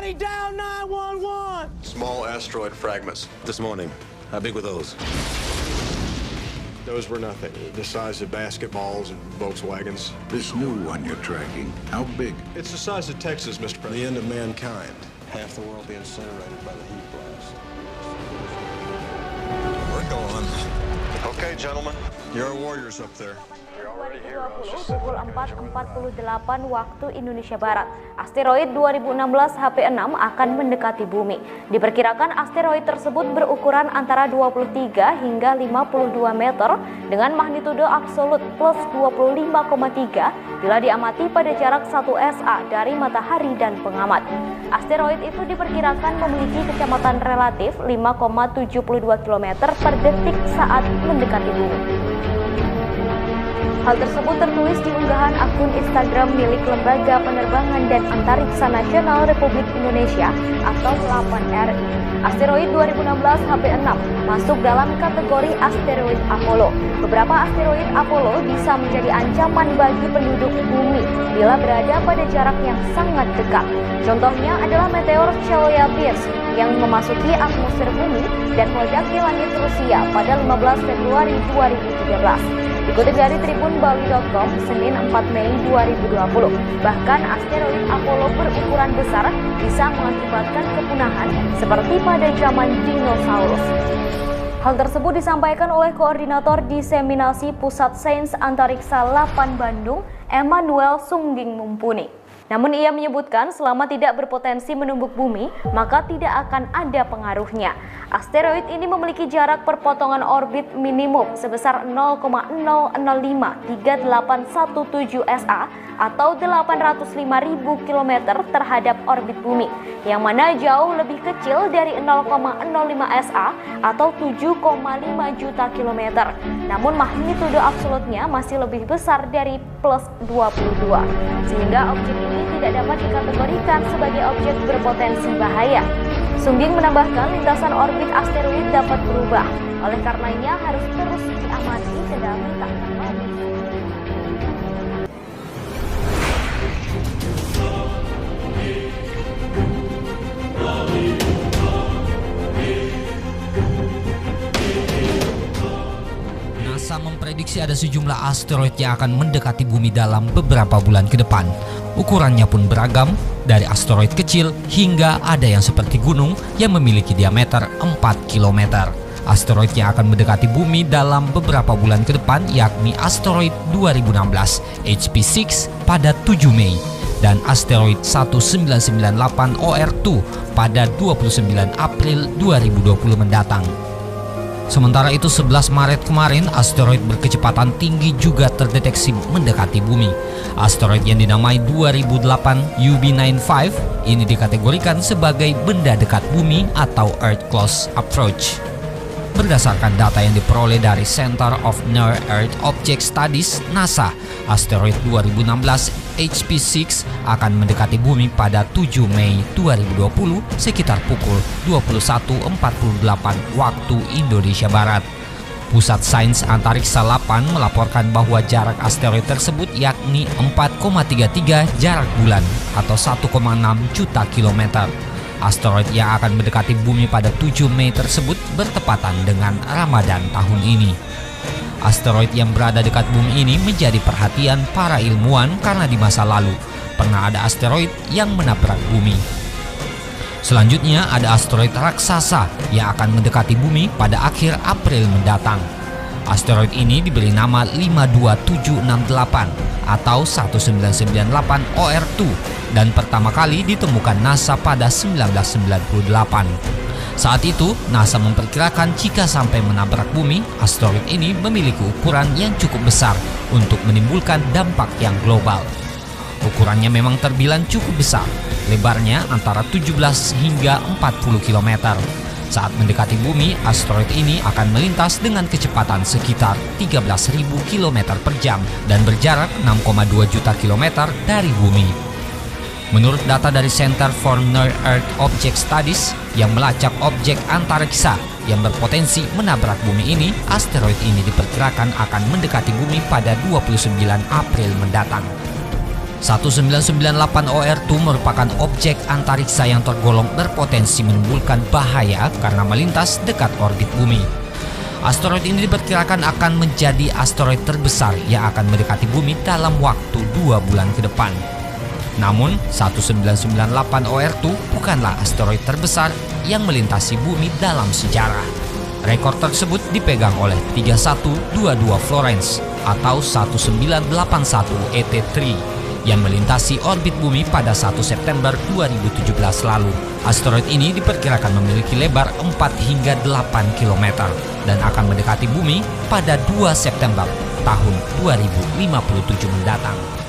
Everybody down 911! Small asteroid fragments. This morning. How big were those? Those were nothing. The size of basketballs and Volkswagens. This new one you're tracking, how big? It's the size of Texas, Mr. President. The end of mankind. Half the world be incinerated by the heat blast. We're going. Okay, gentlemen. You're warriors up there. 2020 pukul 4.48 waktu Indonesia Barat, asteroid 2016 HP6 akan mendekati bumi. Diperkirakan asteroid tersebut berukuran antara 23 hingga 52 meter dengan magnitudo absolut plus 25,3 bila diamati pada jarak 1 SA dari matahari dan pengamat. Asteroid itu diperkirakan memiliki kecepatan relatif 5,72 km per detik saat mendekati bumi. Hal tersebut tertulis di unggahan akun Instagram milik Lembaga Penerbangan dan Antariksa Nasional Republik Indonesia atau 8RI. Asteroid 2016 HP6 masuk dalam kategori asteroid Apollo. Beberapa asteroid Apollo bisa menjadi ancaman bagi penduduk bumi bila berada pada jarak yang sangat dekat. Contohnya adalah meteor Chelyabinsk yang memasuki atmosfer bumi dan meledak di langit Rusia pada 15 Februari 2013. Dikutip dari tribunbali.com, Senin 4 Mei 2020, bahkan asteroid Apollo berukuran besar bisa mengakibatkan kepunahan seperti pada zaman dinosaurus. Hal tersebut disampaikan oleh Koordinator Diseminasi Pusat Sains Antariksa 8 Bandung, Emmanuel Sungging Mumpuni. Namun ia menyebutkan selama tidak berpotensi menumbuk bumi, maka tidak akan ada pengaruhnya. Asteroid ini memiliki jarak perpotongan orbit minimum sebesar 0,0053817 SA atau 805.000 km terhadap orbit bumi, yang mana jauh lebih kecil dari 0,05 SA atau 7,5 juta kilometer. Namun magnitudo absolutnya masih lebih besar dari plus 22, sehingga objek ini tidak dapat dikategorikan sebagai objek berpotensi bahaya. Sungging menambahkan lintasan orbit asteroid dapat berubah, oleh karenanya harus terus diamati kendali tak terlalu. NASA memprediksi ada sejumlah asteroid yang akan mendekati bumi dalam beberapa bulan ke depan. Ukurannya pun beragam, dari asteroid kecil hingga ada yang seperti gunung yang memiliki diameter 4 km. Asteroid yang akan mendekati bumi dalam beberapa bulan ke depan yakni asteroid 2016 HP6 pada 7 Mei dan asteroid 1998 OR2 pada 29 April 2020 mendatang. Sementara itu 11 Maret kemarin asteroid berkecepatan tinggi juga terdeteksi mendekati bumi. Asteroid yang dinamai 2008 UB95 ini dikategorikan sebagai benda dekat bumi atau Earth Close Approach. Berdasarkan data yang diperoleh dari Center of Near Earth Object Studies (NASA), asteroid 2016 HP6 akan mendekati bumi pada 7 Mei 2020 sekitar pukul 21.48 waktu Indonesia Barat. Pusat Sains Antariksa 8 melaporkan bahwa jarak asteroid tersebut yakni 4,33 jarak bulan atau 1,6 juta kilometer. Asteroid yang akan mendekati bumi pada 7 Mei tersebut bertepatan dengan Ramadan tahun ini. Asteroid yang berada dekat bumi ini menjadi perhatian para ilmuwan karena di masa lalu pernah ada asteroid yang menabrak bumi. Selanjutnya ada asteroid raksasa yang akan mendekati bumi pada akhir April mendatang. Asteroid ini diberi nama 52768 atau 1998 OR2 dan pertama kali ditemukan NASA pada 1998. Saat itu, NASA memperkirakan jika sampai menabrak bumi, asteroid ini memiliki ukuran yang cukup besar untuk menimbulkan dampak yang global. Ukurannya memang terbilang cukup besar, lebarnya antara 17 hingga 40 km. Saat mendekati bumi, asteroid ini akan melintas dengan kecepatan sekitar 13.000 km per jam dan berjarak 6,2 juta kilometer dari bumi. Menurut data dari Center for Near Earth Object Studies yang melacak objek antariksa yang berpotensi menabrak bumi ini, asteroid ini diperkirakan akan mendekati bumi pada 29 April mendatang. 1998 OR2 merupakan objek antariksa yang tergolong berpotensi menimbulkan bahaya karena melintas dekat orbit bumi. Asteroid ini diperkirakan akan menjadi asteroid terbesar yang akan mendekati bumi dalam waktu 2 bulan ke depan. Namun, 1998 OR2 bukanlah asteroid terbesar yang melintasi bumi dalam sejarah. Rekor tersebut dipegang oleh 3122 Florence atau 1981 ET3 yang melintasi orbit bumi pada 1 September 2017 lalu. Asteroid ini diperkirakan memiliki lebar 4 hingga 8 km dan akan mendekati bumi pada 2 September tahun 2057 mendatang.